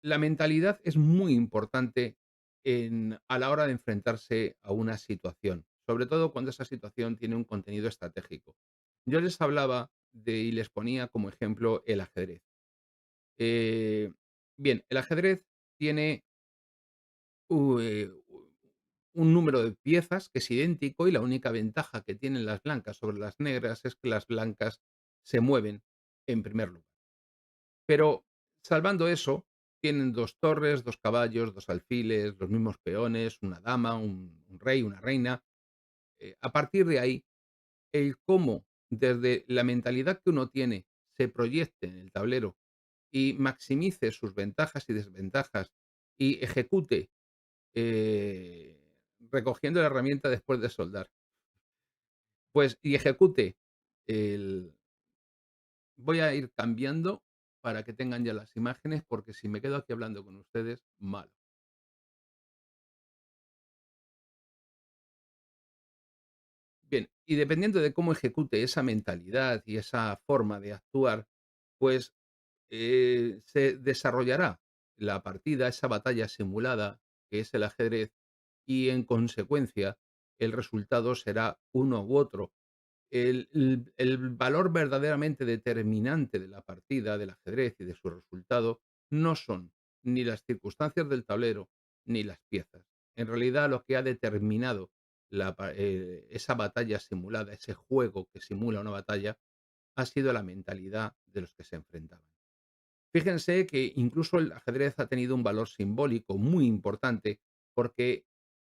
La mentalidad es muy importante a la hora de enfrentarse a una situación, sobre todo cuando esa situación tiene un contenido estratégico. Yo les hablaba y les ponía como ejemplo el ajedrez. Eh, Bien, el ajedrez tiene un número de piezas que es idéntico y la única ventaja que tienen las blancas sobre las negras es que las blancas se mueven en primer lugar. Pero salvando eso, tienen 2 torres, 2 caballos, 2 alfiles, los mismos peones, una dama, un rey, una reina. A partir de ahí, el cómo desde la mentalidad que uno tiene se proyecte en el tablero y maximice sus ventajas y desventajas y ejecute, recogiendo la herramienta después de soldar, pues, y ejecute el voy a ir cambiando para que tengan ya las imágenes, porque si me quedo aquí hablando con ustedes, mal. Bien, y dependiendo de cómo ejecute esa mentalidad y esa forma de actuar, pues, se desarrollará la partida, esa batalla simulada que es el ajedrez, y en consecuencia, el resultado será uno u otro. El valor verdaderamente determinante de la partida, del ajedrez y de su resultado, no son ni las circunstancias del tablero, ni las piezas. En realidad, lo que ha determinado esa batalla simulada, ese juego que simula una batalla, ha sido la mentalidad de los que se enfrentaban. Fíjense que incluso el ajedrez ha tenido un valor simbólico muy importante porque,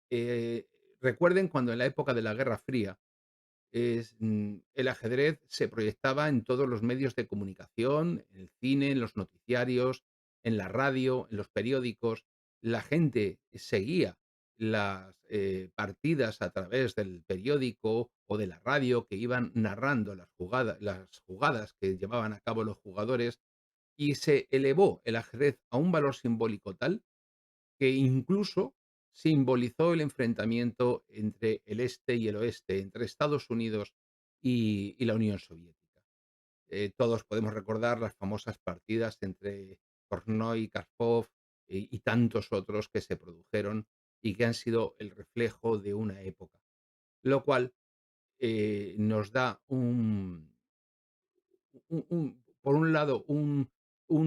eh, recuerden cuando en la época de la Guerra Fría el ajedrez se proyectaba en todos los medios de comunicación, en el cine, en los noticiarios, en la radio, en los periódicos. La gente seguía las partidas a través del periódico o de la radio que iban narrando las jugadas que llevaban a cabo los jugadores y se elevó el ajedrez a un valor simbólico tal que incluso simbolizó el enfrentamiento entre el este y el oeste, entre Estados Unidos y la Unión Soviética. Todos podemos recordar las famosas partidas entre Kornoi, Karpov y tantos otros que se produjeron y que han sido el reflejo de una época, lo cual nos da por un lado, un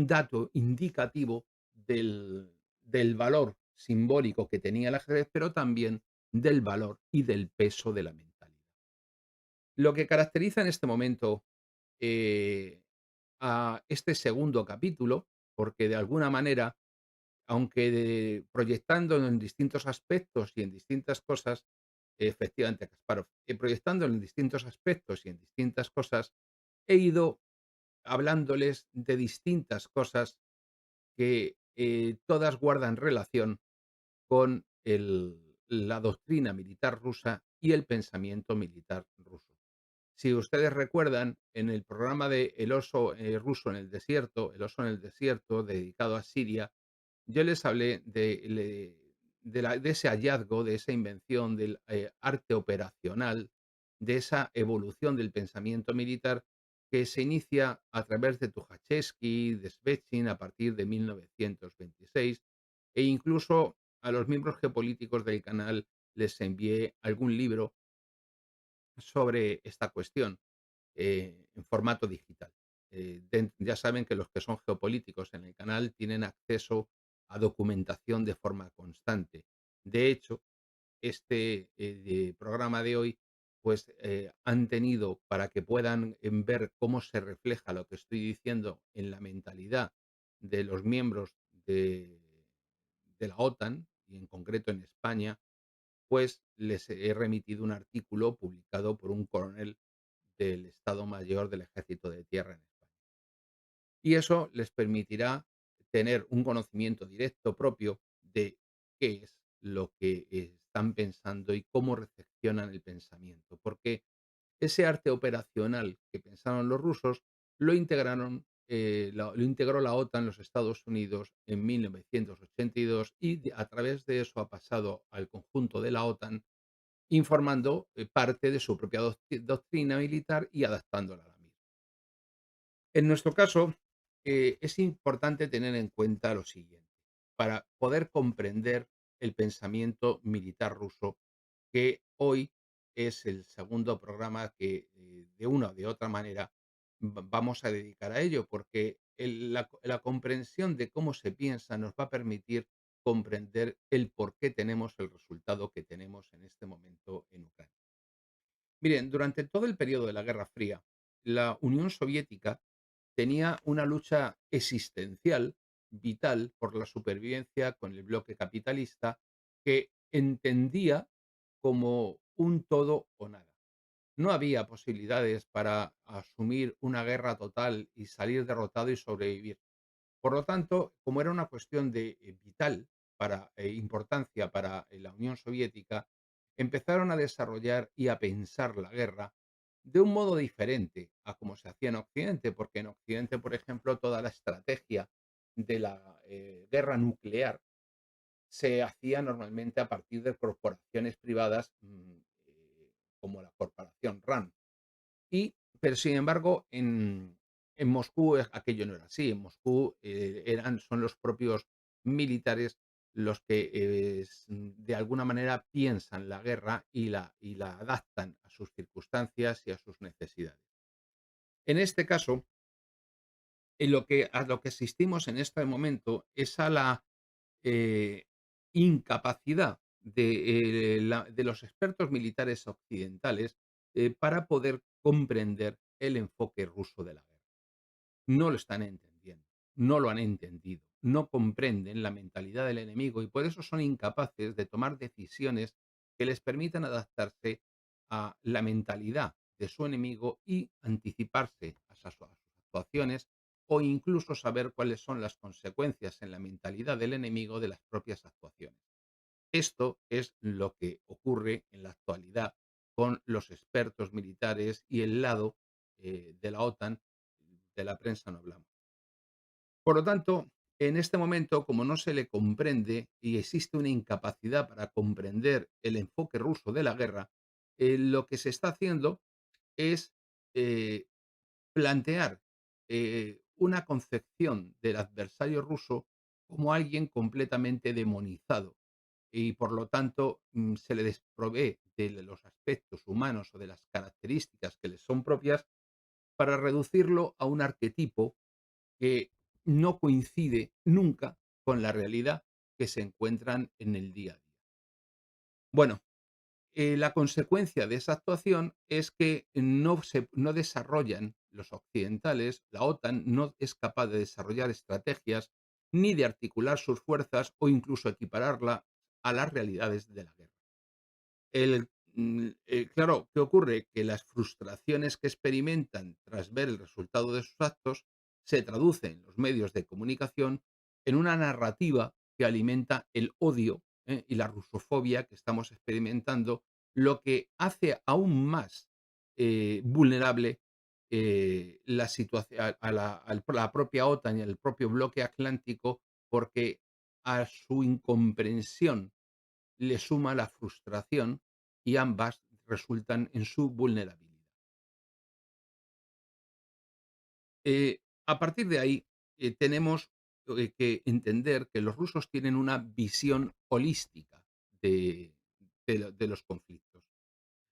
dato indicativo del valor simbólico que tenía el ajedrez, pero también del valor y del peso de la mentalidad. Lo que caracteriza en este momento eh, a este segundo capítulo, porque de alguna manera, aunque proyectándolo en distintos aspectos y en distintas cosas, efectivamente, Kasparov, proyectándolo en distintos aspectos y en distintas cosas, he ido hablándoles de distintas cosas que, todas guardan relación con la doctrina militar rusa y el pensamiento militar ruso. Si ustedes recuerdan, en el programa de El oso, ruso en el desierto, El oso en el desierto, dedicado a Siria, yo les hablé de ese hallazgo, de esa invención del, arte operacional, de esa evolución del pensamiento militar que se inicia a través de Tukhachevsky, de Svechin a partir de 1926, e incluso a los miembros geopolíticos del canal les envié algún libro sobre esta cuestión, en formato digital. Ya saben que los que son geopolíticos en el canal tienen acceso a documentación de forma constante. De hecho, programa de hoy, pues han tenido para que puedan ver cómo se refleja lo que estoy diciendo en la mentalidad de los miembros de la OTAN y en concreto en España, pues les he remitido un artículo publicado por un coronel del Estado Mayor del Ejército de Tierra en España. Y eso les permitirá tener un conocimiento directo propio de qué es lo que están pensando y cómo recepcionan el pensamiento. Porque ese arte operacional que pensaron los rusos lo integraron, lo integró la OTAN, los Estados Unidos, en 1982 y a través de eso ha pasado al conjunto de la OTAN informando parte de su propia doctrina militar y adaptándola a la misma. En nuestro caso, es importante tener en cuenta lo siguiente. para poder comprender el pensamiento militar ruso, que hoy es el segundo programa que, de una o de otra manera, vamos a dedicar a ello, porque la comprensión de cómo se piensa nos va a permitir comprender el por qué tenemos el resultado que tenemos en este momento en Ucrania. Miren, durante todo el periodo de la Guerra Fría, la Unión Soviética tenía una lucha existencial, vital, por la supervivencia con el bloque capitalista que entendía como un todo o nada. No había posibilidades para asumir una guerra total y salir derrotado y sobrevivir. Por lo tanto, como era una cuestión de vital para importancia para la Unión Soviética, empezaron a desarrollar y a pensar la guerra de un modo diferente a como se hacía en Occidente, porque en Occidente, por ejemplo, toda la estrategia de la guerra nuclear se hacía normalmente a partir de corporaciones privadas como la corporación RAND. Pero sin embargo, en Moscú aquello no era así. En Moscú son los propios militares los que de alguna manera piensan la guerra y la adaptan a sus circunstancias y a sus necesidades. En este caso, a lo que asistimos en este momento es a la eh, incapacidad de los expertos militares occidentales para poder comprender el enfoque ruso de la guerra. No lo están entendiendo, no lo han entendido, no comprenden la mentalidad del enemigo y por eso son incapaces de tomar decisiones que les permitan adaptarse a la mentalidad de su enemigo y anticiparse a sus actuaciones o incluso saber cuáles son las consecuencias en la mentalidad del enemigo de las propias actuaciones. Esto es lo que ocurre en la actualidad con los expertos militares y el lado de la OTAN, de la prensa no hablamos. Por lo tanto, en este momento, como no se le comprende y existe una incapacidad para comprender el enfoque ruso de la guerra, lo que se está haciendo es eh, plantear una concepción del adversario ruso como alguien completamente demonizado y por lo tanto se le desprovee de los aspectos humanos o de las características que les son propias para reducirlo a un arquetipo que no coincide nunca con la realidad que se encuentran en el día a día. Bueno, la consecuencia de esa actuación es que no desarrollan los occidentales, la OTAN no es capaz de desarrollar estrategias ni de articular sus fuerzas o incluso equipararla a las realidades de la guerra. Claro, ¿qué ocurre? Que las frustraciones que experimentan tras ver el resultado de sus actos se traducen en los medios de comunicación en una narrativa que alimenta el odio, y la rusofobia que estamos experimentando, lo que hace aún más vulnerable la situación a la propia OTAN y al propio bloque atlántico, porque a su incomprensión le suma la frustración y ambas resultan en su vulnerabilidad. A partir de ahí, tenemos que entender que los rusos tienen una visión holística de, de los conflictos.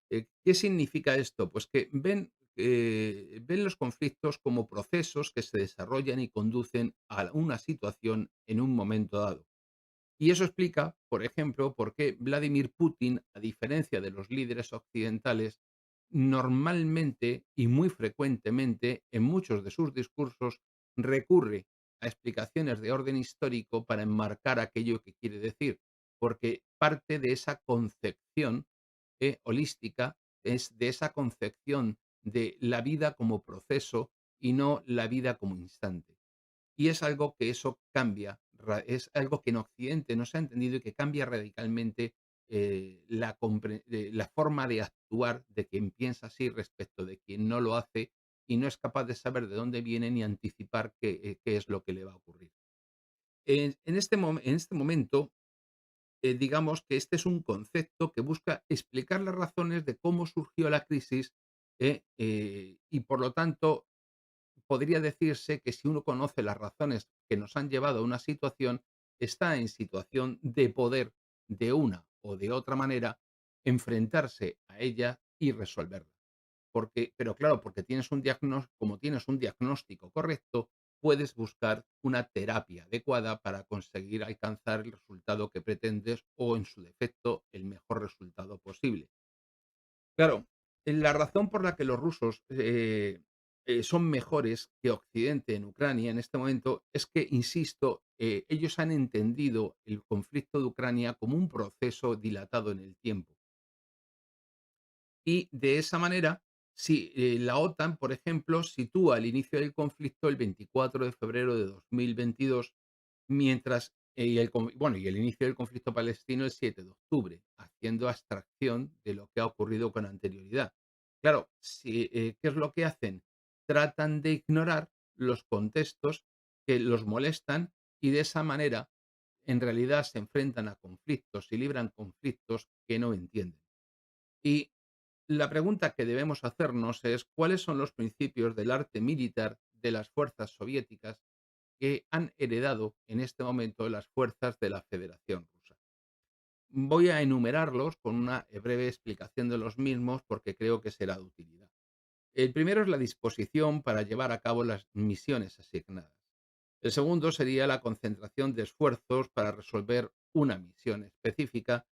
¿Qué significa esto? Pues que ven los conflictos como procesos que se desarrollan y conducen a una situación en un momento dado. Y eso explica, por ejemplo, por qué Vladimir Putin, a diferencia de los líderes occidentales, normalmente y muy frecuentemente en muchos de sus discursos recurre a explicaciones de orden histórico para enmarcar aquello que quiere decir, porque parte de esa concepción holística, es de esa concepción de la vida como proceso y no la vida como instante. Y es algo que eso cambia, es algo que en Occidente no se ha entendido y que cambia radicalmente la forma de actuar de quien piensa así respecto de quien no lo hace y no es capaz de saber de dónde viene ni anticipar qué es lo que le va a ocurrir. En este momento, digamos que este es un concepto que busca explicar las razones de cómo surgió la crisis y por lo tanto podría decirse que si uno conoce las razones que nos han llevado a una situación, está en situación de poder, de una o de otra manera, enfrentarse a ella y resolverla. Pero claro, porque como tienes un diagnóstico correcto, puedes buscar una terapia adecuada para conseguir alcanzar el resultado que pretendes o, en su defecto, el mejor resultado posible. Claro, la razón por la que los rusos son mejores que Occidente en Ucrania en este momento es que, insisto, ellos han entendido el conflicto de Ucrania como un proceso dilatado en el tiempo. Y de esa manera, si la OTAN, por ejemplo, sitúa el inicio del conflicto el 24 de febrero de 2022, mientras y el inicio del conflicto palestino el 7 de octubre, haciendo abstracción de lo que ha ocurrido con anterioridad. Claro, ¿qué es lo que hacen? Tratan de ignorar los contextos que los molestan y de esa manera, en realidad, se enfrentan a conflictos y libran conflictos que no entienden. Y la pregunta que debemos hacernos es cuáles son los principios del arte militar de las fuerzas soviéticas que han heredado en este momento las fuerzas de la Federación Rusa. Voy a enumerarlos con una breve explicación de los mismos porque creo que será de utilidad. El primero es la disposición para llevar a cabo las misiones asignadas. El segundo sería la concentración de esfuerzos para resolver una misión específica.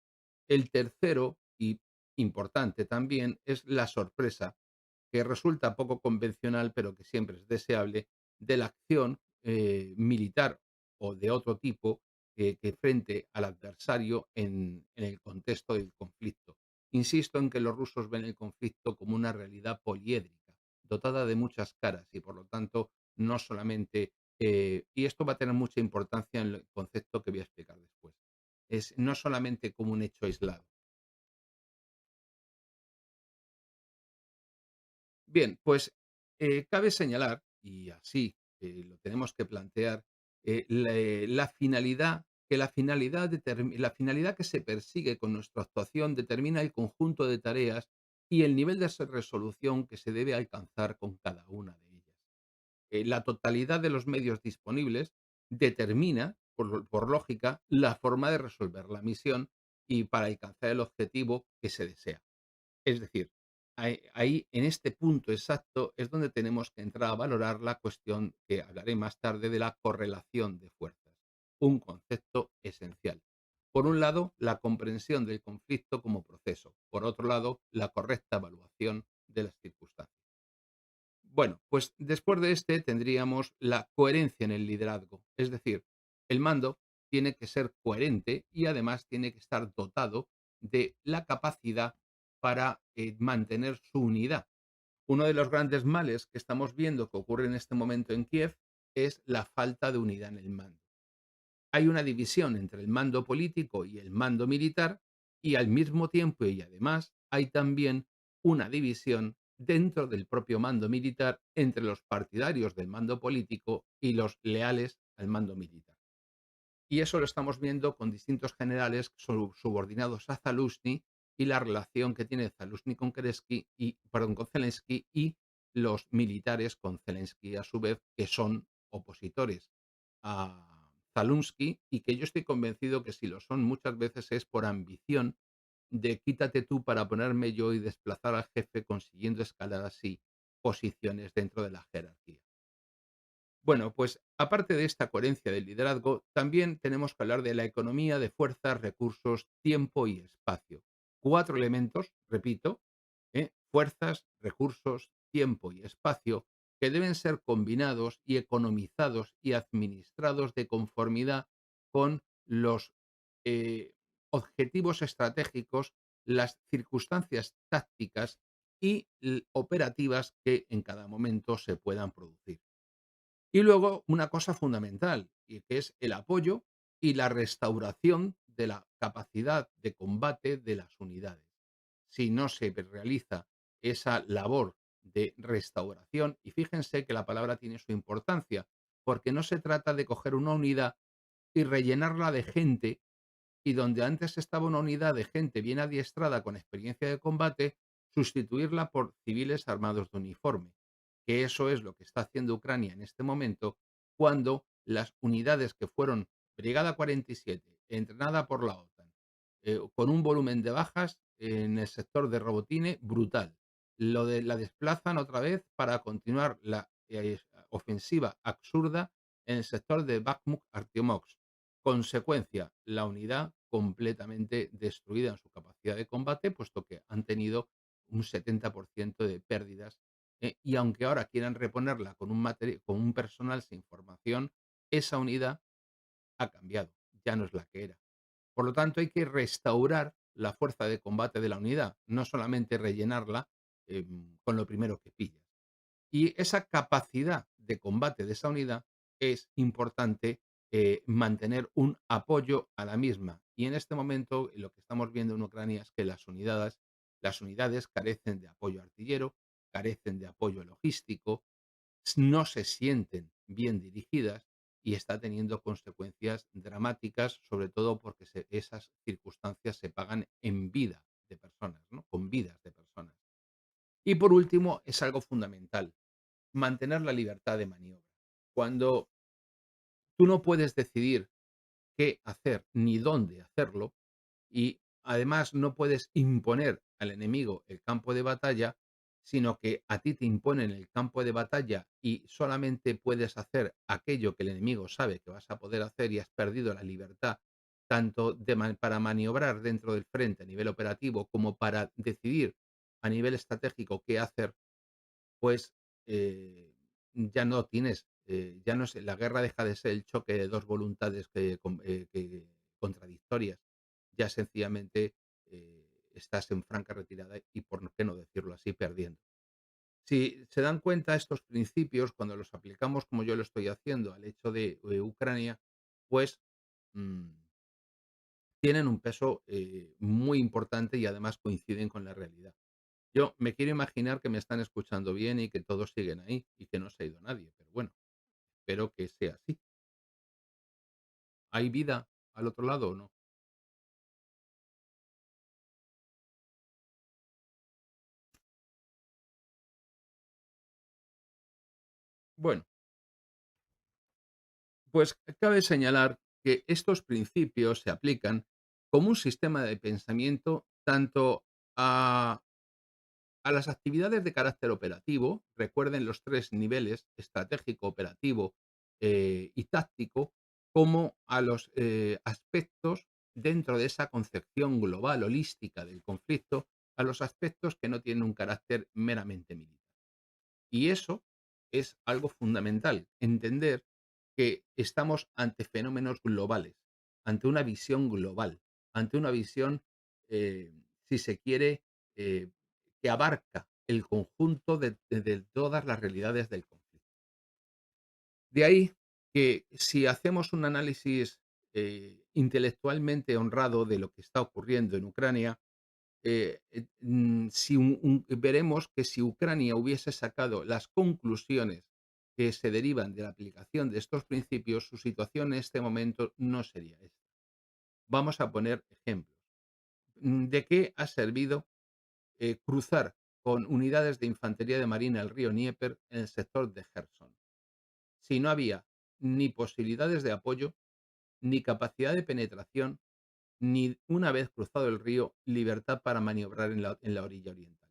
El tercero, y importante también, es la sorpresa, que resulta poco convencional, pero que siempre es deseable, de la acción militar o de otro tipo que frente al adversario en el contexto del conflicto. Insisto en que los rusos ven el conflicto como una realidad poliédrica, dotada de muchas caras y por lo tanto no solamente, y esto va a tener mucha importancia en el concepto que voy a explicar después, es no solamente como un hecho aislado. Bien, pues, cabe señalar, y así, lo tenemos que plantear, la finalidad la finalidad que se persigue con nuestra actuación determina el conjunto de tareas y el nivel de resolución que se debe alcanzar con cada una de ellas. La totalidad de los medios disponibles determina, por lógica, la forma de resolver la misión y para alcanzar el objetivo que se desea. Es decir, ahí, en este punto exacto, es donde tenemos que entrar a valorar la cuestión que hablaré más tarde de la correlación de fuerzas, un concepto esencial. Por un lado, la comprensión del conflicto como proceso. Por otro lado, la correcta evaluación de las circunstancias. Bueno, pues después de este tendríamos la coherencia en el liderazgo, es decir, el mando tiene que ser coherente y además tiene que estar dotado de la capacidad para mantener su unidad. Uno de los grandes males que estamos viendo que ocurre en este momento en Kiev es la falta de unidad en el mando. Hay una división entre el mando político y el mando militar y al mismo tiempo y además hay también una división dentro del propio mando militar entre los partidarios del mando político y los leales al mando militar. Y eso lo estamos viendo con distintos generales subordinados a Zaluzny y la relación que tiene Zaluzny con Kerensky con Zelensky y los militares con Zelensky a su vez, que son opositores a Zelensky y que yo estoy convencido que si lo son muchas veces es por ambición de quítate tú para ponerme yo y desplazar al jefe consiguiendo escalar así posiciones dentro de la jerarquía. Bueno, pues aparte de esta coherencia del liderazgo, también tenemos que hablar de la economía de fuerzas, recursos, tiempo y espacio. Cuatro elementos, repito, fuerzas, recursos, tiempo y espacio, que deben ser combinados y economizados y administrados de conformidad con los eh, objetivos estratégicos, las circunstancias tácticas y operativas que en cada momento se puedan producir. Y luego una cosa fundamental, y que es el apoyo y la restauración de la capacidad de combate de las unidades. Si no se realiza esa labor de restauración, y fíjense que la palabra tiene su importancia, porque no se trata de coger una unidad y rellenarla de gente y donde antes estaba una unidad de gente bien adiestrada con experiencia de combate, sustituirla por civiles armados de uniforme, que eso es lo que está haciendo Ucrania en este momento, cuando las unidades que fueron Brigada 47, entrenada por la OTAN, con un volumen de bajas en el sector de Robotine brutal. La desplazan otra vez para continuar la ofensiva absurda en el sector de Bakhmut-Artyomovsk. Consecuencia, la unidad completamente destruida en su capacidad de combate, puesto que han tenido un 70% de pérdidas. Y aunque ahora quieran reponerla con un personal sin formación, esa unidad ha cambiado, ya no es la que era. Por lo tanto, hay que restaurar la fuerza de combate de la unidad, no solamente rellenarla con lo primero que pillas. Y esa capacidad de combate de esa unidad es importante mantener un apoyo a la misma. Y en este momento lo que estamos viendo en Ucrania es que las unidades carecen de apoyo artillero, carecen de apoyo logístico, no se sienten bien dirigidas y está teniendo consecuencias dramáticas, sobre todo porque esas circunstancias se pagan en vida de personas, ¿no? Con vidas de personas. Y por último, es algo fundamental, mantener la libertad de maniobra. Cuando tú no puedes decidir qué hacer ni dónde hacerlo, y además no puedes imponer al enemigo el campo de batalla, sino que a ti te imponen el campo de batalla y solamente puedes hacer aquello que el enemigo sabe que vas a poder hacer y has perdido la libertad tanto para maniobrar dentro del frente a nivel operativo como para decidir a nivel estratégico qué hacer, pues ya no tienes, ya no es, la guerra deja de ser el choque de dos voluntades que contradictorias. Ya sencillamente estás en franca retirada y, por qué no decirlo así, perdiendo. Si se dan cuenta estos principios, cuando los aplicamos como yo lo estoy haciendo al hecho de Ucrania, pues mm, tienen un peso muy importante y además coinciden con la realidad. Yo me quiero imaginar que me están escuchando bien y que todos siguen ahí y que no se ha ido nadie, pero bueno, espero que sea así. ¿Hay vida al otro lado o no? Bueno, pues cabe señalar que estos principios se aplican como un sistema de pensamiento tanto a, a las actividades de carácter operativo, recuerden los tres niveles, estratégico, operativo y táctico, como a los aspectos dentro de esa concepción global, holística del conflicto, a los aspectos que no tienen un carácter meramente militar. Y eso es algo fundamental, entender que estamos ante fenómenos globales, ante una visión global, ante una visión, eh, si se quiere, eh, que abarca el conjunto de todas las realidades del conflicto. De ahí que si hacemos un análisis intelectualmente honrado de lo que está ocurriendo en Ucrania, si veremos que si Ucrania hubiese sacado las conclusiones que se derivan de la aplicación de estos principios, su situación en este momento no sería esta. Vamos a poner ejemplos. ¿De qué ha servido cruzar con unidades de infantería de marina el río Dnieper en el sector de Gerson? Si no había ni posibilidades de apoyo, ni capacidad de penetración, ni una vez cruzado el río, libertad para maniobrar en la orilla oriental.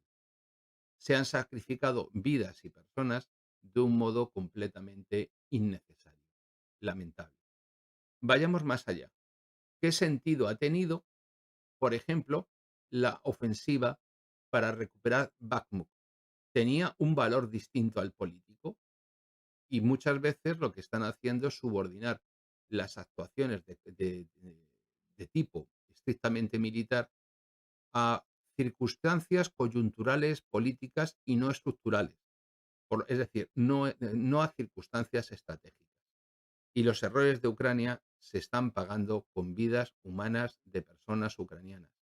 Se han sacrificado vidas y personas de un modo completamente innecesario, lamentable. Vayamos más allá. ¿Qué sentido ha tenido, por ejemplo, la ofensiva para recuperar Bakhmut? ¿Tenía un valor distinto al político? Y muchas veces lo que están haciendo es subordinar las actuaciones de tipo estrictamente militar a circunstancias coyunturales, políticas y no estructurales. Es decir, no a circunstancias estratégicas. Y los errores de Ucrania se están pagando con vidas humanas de personas ucranianas.